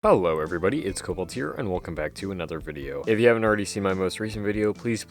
Hello everybody, it's Cobalt here, and welcome back to another video. If you haven't already seen my most recent video, please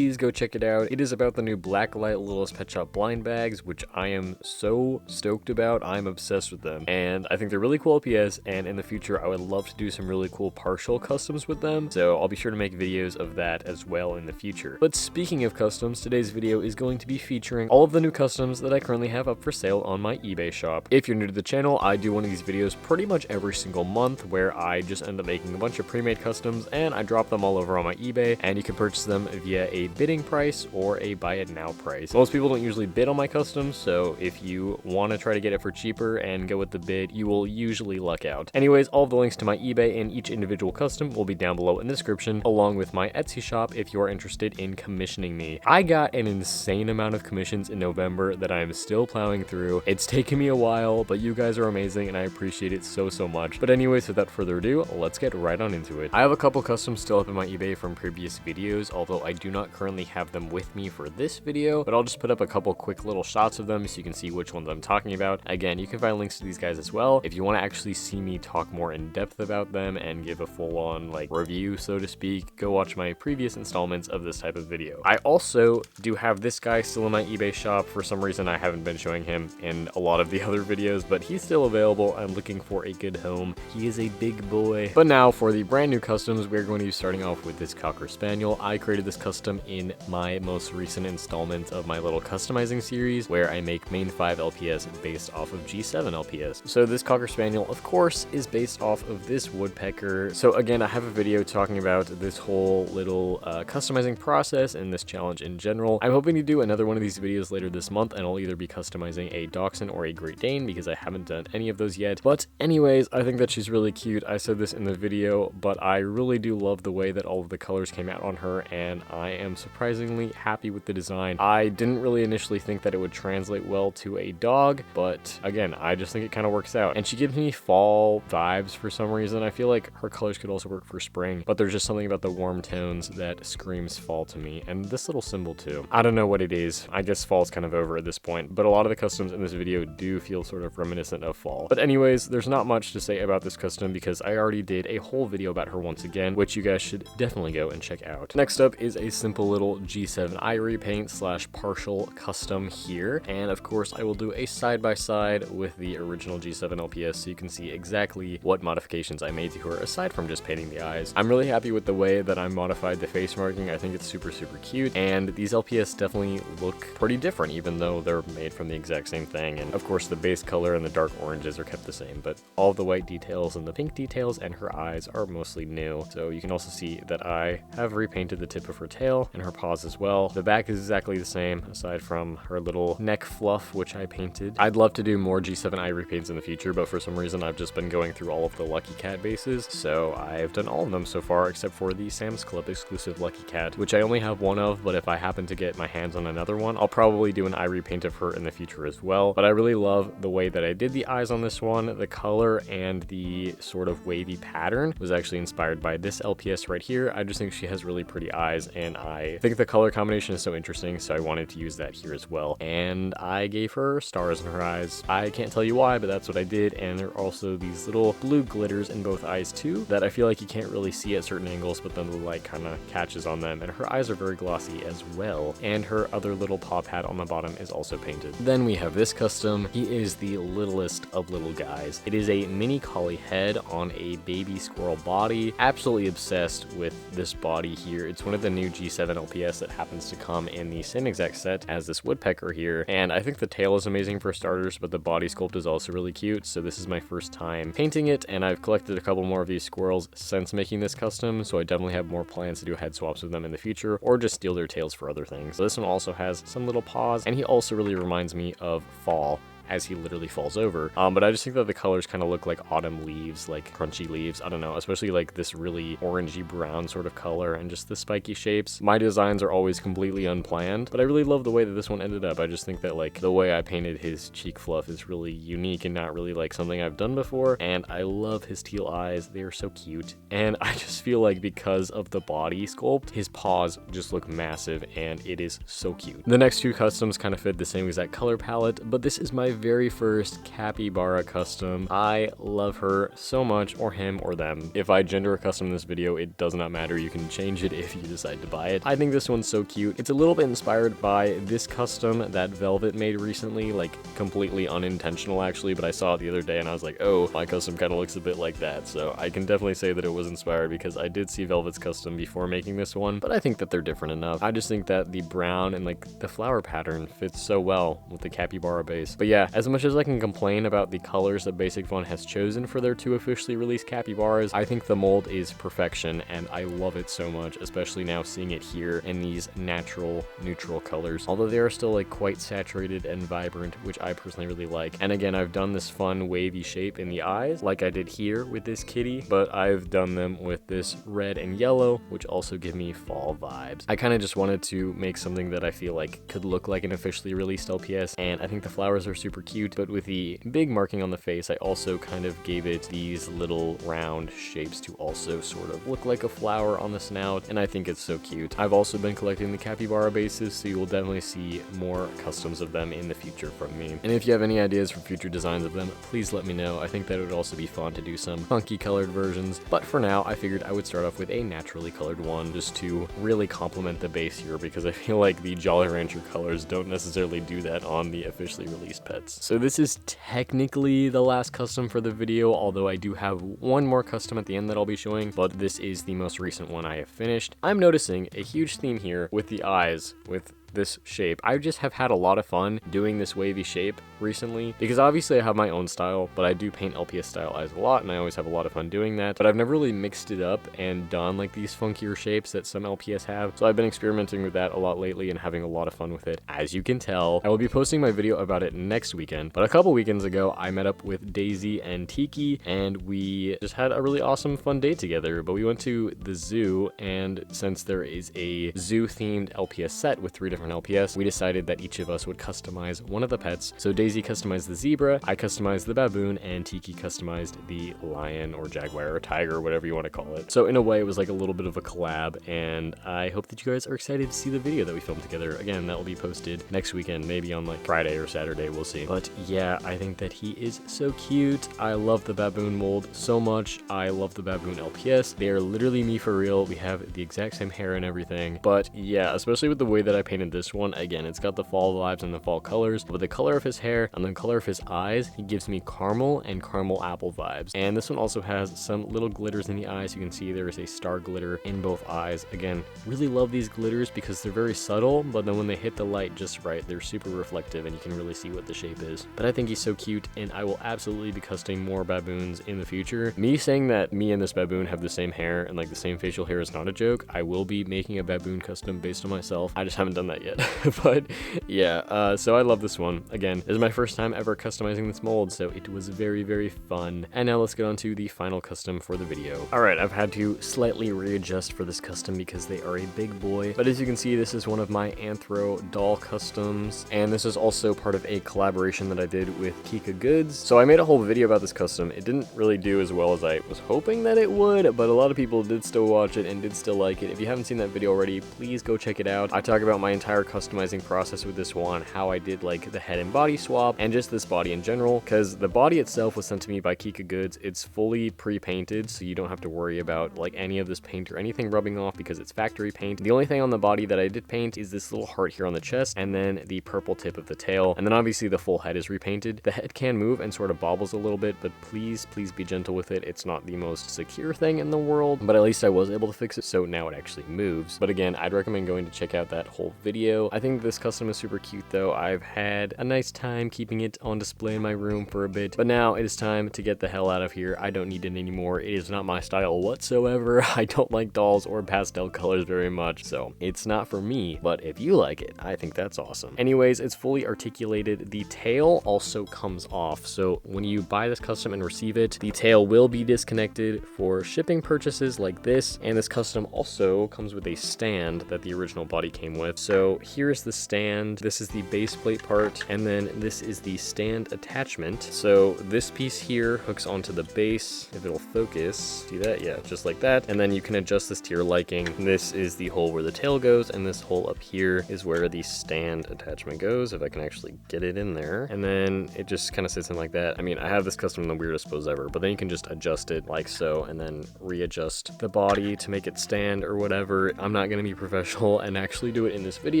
go check it out. It is about the new Blacklight Littlest Pet Shop blind bags, which I am so stoked about. I'm obsessed with them, and I think they're really cool LPS, and in the future I would love to do some really cool partial customs with them, so I'll be sure to make videos of that as well in the future. But speaking of customs, today's video is going to be featuring all of the new customs that I currently have up for sale on my eBay shop. If you're new to the channel, I do one of these videos pretty much every single month, where I just end up making a bunch of pre-made customs and I drop them all over on my eBay, and you can purchase them via a bidding price or a buy it now price. Most people don't usually bid on my customs, so if you want to try to get it for cheaper and go with the bid, you will usually luck out. Anyways, all of the links to my eBay and each individual custom will be down below in the description, along with my Etsy shop if you are interested in commissioning me. I got an insane amount of commissions in November that I'm still plowing through. It's taken me a while, but you guys are amazing and I appreciate it so much. But anyways, without further ado, let's get right on into it. I have a couple customs still up in my eBay from previous videos, although I do not currently have them with me for this video, but I'll just put up a couple quick little shots of them so you can see which ones I'm talking about. Again, you can find links to these guys as well if you want to actually see me talk more in depth about them and give a full-on review, so to speak. Go watch my previous installments of this type of video. I also do have this guy still in my eBay shop. For some reason I haven't been showing him in a lot of the other videos, but he's still available. I'm looking for a good home. He is a big boy. But now for the brand new customs, we're going to be starting off with this Cocker Spaniel. I created this custom in my most recent installment of my little customizing series, where I make main 5 LPS based off of G7 LPS. So this Cocker Spaniel, of course, is based off of this woodpecker. So again, I have a video talking about this whole little customizing process and this challenge in general. I'm hoping to do another one of these videos later this month, and I'll either be customizing a Dachshund or a Great Dane, because I haven't done any of those yet. But anyways, I think that she's really cute. I said this in the video, but I really do love the way that all of the colors came out on her, and I am surprisingly happy with the design. I didn't really initially think that it would translate well to a dog, but again, I just think it kind of works out. And she gives me fall vibes for some reason. I feel like her colors could also work for spring, but there's just something about the warm tones that screams fall to me, and this little symbol too. I don't know what it is. I guess fall's kind of over at this point, but a lot of the customs in this video do feel sort of reminiscent of fall. But anyways, there's not much to say about this custom because I already did a whole video about her once again, which you guys should definitely go and check out. Next up is a simple little G7 eye repaint / partial custom here, and of course I will do a side-by-side with the original G7 LPS so you can see exactly what modifications I made to her aside from just painting the eyes. I'm really happy with the way that I modified the face marking. I think it's super cute, and these LPS definitely look pretty different even though they're made from the exact same thing. And of course the base color and the dark oranges are kept the same, but all of the white details and the pink details and her eyes are mostly new. So you can also see that I have repainted the tip of her tail and her paws as well. The back is exactly the same aside from her little neck fluff, which I painted. I'd love to do more G7 eye repaints in the future, but for some reason I've just been going through all of the Lucky Cat bases, so I've done all of them so far except for the Sam's Club exclusive Lucky Cat, which I only have one of, but if I happen to get my hands on another one, I'll probably do an eye repaint of her in the future as well. But I really love the way that I did the eyes on this one. The color and the sort of wavy pattern was actually inspired by this LPS right here. I just think she has really pretty eyes, and I think the color combination is so interesting, so I wanted to use that here as well. And I gave her stars in her eyes. I can't tell you why, but that's what I did. And there are also these little blue glitters in both eyes too that I feel like you can't really see at certain angles, but then the light kind of catches on them. And her eyes are very glossy as well. And her other little paw pad on the bottom is also painted. Then we have this custom. He is the littlest of little guys. It is a mini collie head on a baby squirrel body. Absolutely obsessed with this body here. It's one of the new G7 LPS that happens to come in the same exact set as this woodpecker here, and I think the tail is amazing for starters, but the body sculpt is also really cute. So this is my first time painting it, and I've collected a couple more of these squirrels since making this custom, so I definitely have more plans to do head swaps with them in the future or just steal their tails for other things. So this one also has some little paws, and he also really reminds me of fall, as he literally falls over. But I just think that the colors kind of look like autumn leaves, like crunchy leaves. I don't know, especially like this really orangey brown sort of color and just the spiky shapes. My designs are always completely unplanned, but I really love the way that this one ended up. I just think that like the way I painted his cheek fluff is really unique and not really like something I've done before. And I love his teal eyes. They are so cute. And I just feel like because of the body sculpt, his paws just look massive and it is so cute. The next two customs kind of fit the same exact color palette, but this is my very first Capybara custom. I love her so much, or him or them. If I gender a custom in this video, it does not matter. You can change it if you decide to buy it. I think this one's so cute. It's a little bit inspired by this custom that Velvet made recently, like completely unintentional actually, but I saw it the other day and I was like, oh, my custom kind of looks a bit like that. So I can definitely say that it was inspired because I did see Velvet's custom before making this one, but I think that they're different enough. I just think that the brown and like the flower pattern fits so well with the Capybara base. But yeah, as much as I can complain about the colors that Basic Fun has chosen for their 2 officially released capybaras, I think the mold is perfection and I love it so much, especially now seeing it here in these natural neutral colors, although they are still like quite saturated and vibrant, which I personally really like. And again, I've done this fun wavy shape in the eyes like I did here with this kitty, but I've done them with this red and yellow, which also give me fall vibes. I kind of just wanted to make something that I feel like could look like an officially released LPS, and I think the flowers are super cute, but with the big marking on the face, I also kind of gave it these little round shapes to also sort of look like a flower on the snout, and I think it's so cute. I've also been collecting the Capybara bases, so you will definitely see more customs of them in the future from me. And if you have any ideas for future designs of them, please let me know. I think that it would also be fun to do some funky colored versions, but for now, I figured I would start off with a naturally colored one just to really complement the base here, because I feel like the Jolly Rancher colors don't necessarily do that on the officially released pets. So this is technically the last custom for the video, although I do have one more custom at the end that I'll be showing, but this is the most recent one I have finished. I'm noticing a huge theme here with the eyes, with this shape. I just have had a lot of fun doing this wavy shape recently, because obviously I have my own style, but I do paint LPS style eyes a lot and I always have a lot of fun doing that, but I've never really mixed it up and done like these funkier shapes that some LPS have. So I've been experimenting with that a lot lately and having a lot of fun with it. As you can tell, I will be posting my video about it next weekend, but a couple weekends ago I met up with Daisy and Tiki and we just had a really awesome fun day together. But we went to the zoo, and since there is a zoo themed LPS set with 3 different LPS, we decided that each of us would customize one of the pets. So Daisy customized the zebra, I customized the baboon, and Tiki customized the lion or jaguar or tiger or whatever you want to call it. So in a way it was like a little bit of a collab, and I hope that you guys are excited to see the video that we filmed together. Again, that will be posted next weekend, maybe on like Friday or Saturday, we'll see. But yeah, I think that he is so cute. I love the baboon mold so much. I love the baboon LPS. They are literally me for real. We have the exact same hair and everything. But yeah, especially with the way that I painted this one, again, it's got the fall vibes and the fall colors, but the color of his hair and the color of his eyes, he gives me caramel and caramel apple vibes. And this one also has some little glitters in the eyes. You can see there is a star glitter in both eyes. Again, really love these glitters because they're very subtle, but then when they hit the light just right, they're super reflective and you can really see what the shape is. But I think he's so cute, and I will absolutely be customing more baboons in the future. Me saying that me and this baboon have the same hair and like the same facial hair is not a joke. I will be making a baboon custom based on myself. I just haven't done that yet. But yeah, so I love this one. Again, this is my first time ever customizing this mold, so it was very, very fun. And now let's get on to the final custom for the video. Alright, I've had to slightly readjust for this custom because they are a big boy, but as you can see, this is one of my Anthro doll customs, and this is also part of a collaboration that I did with Kika Goods. So I made a whole video about this custom. It didn't really do as well as I was hoping that it would, but a lot of people did still watch it and did still like it. If you haven't seen that video already, please go check it out. I talk about my entire customizing process with this one, how I did like the head and body swap, and just this body in general, because the body itself was sent to me by Kika Goods. It's fully pre-painted, so you don't have to worry about like any of this paint or anything rubbing off because it's factory paint. The only thing on the body that I did paint is this little heart here on the chest, and then the purple tip of the tail, and then obviously the full head is repainted. The head can move and sort of bobbles a little bit, but please be gentle with it. It's not the most secure thing in the world, but at least I was able to fix it, so now it actually moves. But again, I'd recommend going to check out that whole video. I think this custom is super cute though. I've had a nice time keeping it on display in my room for a bit, but now it is time to get the hell out of here. I don't need it anymore. It is not my style whatsoever. I don't like dolls or pastel colors very much, so it's not for me, but if you like it, I think that's awesome. Anyways, it's fully articulated. The tail also comes off, so when you buy this custom and receive it, the tail will be disconnected for shipping purchases like this, and this custom also comes with a stand that the original body came with. So So here's the stand. This is the base plate part, and then this is the stand attachment. So this piece here hooks onto the base. If it'll focus, see that? Yeah, just like that. And then you can adjust this to your liking. This is the hole where the tail goes, and this hole up here is where the stand attachment goes, if I can actually get it in there. And then it just kind of sits in like that. I mean, I have this custom in the weirdest pose ever, but then you can just adjust it like so, and then readjust the body to make it stand or whatever. I'm not gonna be professional and actually do it in this video,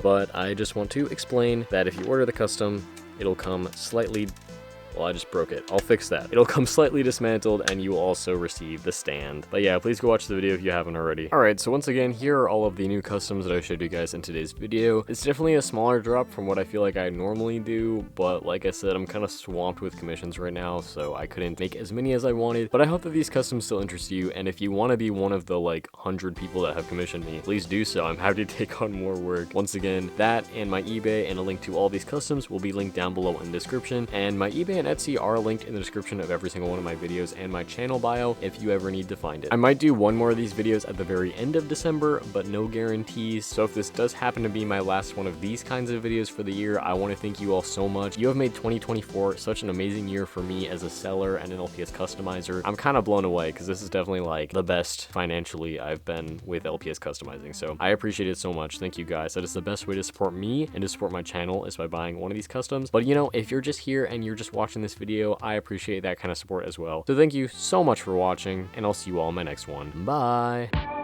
but I just want to explain that if you order the custom, it'll come slightly... Well, I just broke it. I'll fix that. It'll come slightly dismantled, and you will also receive the stand. But yeah, please go watch the video if you haven't already. Alright, so once again, here are all of the new customs that I showed you guys in today's video. It's definitely a smaller drop from what I feel like I normally do, but like I said, I'm kind of swamped with commissions right now, so I couldn't make as many as I wanted. But I hope that these customs still interest you, and if you want to be one of the like 100 people that have commissioned me, please do so. I'm happy to take on more work. Once again, that and my eBay and a link to all these customs will be linked down below in the description, and my eBay and Etsy are linked in the description of every single one of my videos and my channel bio if you ever need to find it. I might do one more of these videos at the very end of December, but no guarantees. So if this does happen to be my last one of these kinds of videos for the year, I want to thank you all so much. You have made 2024 such an amazing year for me as a seller and an LPS customizer. I'm kind of blown away because this is definitely like the best financially I've been with LPS customizing. So I appreciate it so much. Thank you guys. That is the best way to support me and to support my channel is by buying one of these customs. But you know, if you're just here and you're just watching this video, I appreciate that kind of support as well. So thank you so much for watching, and I'll see you all in my next one. Bye!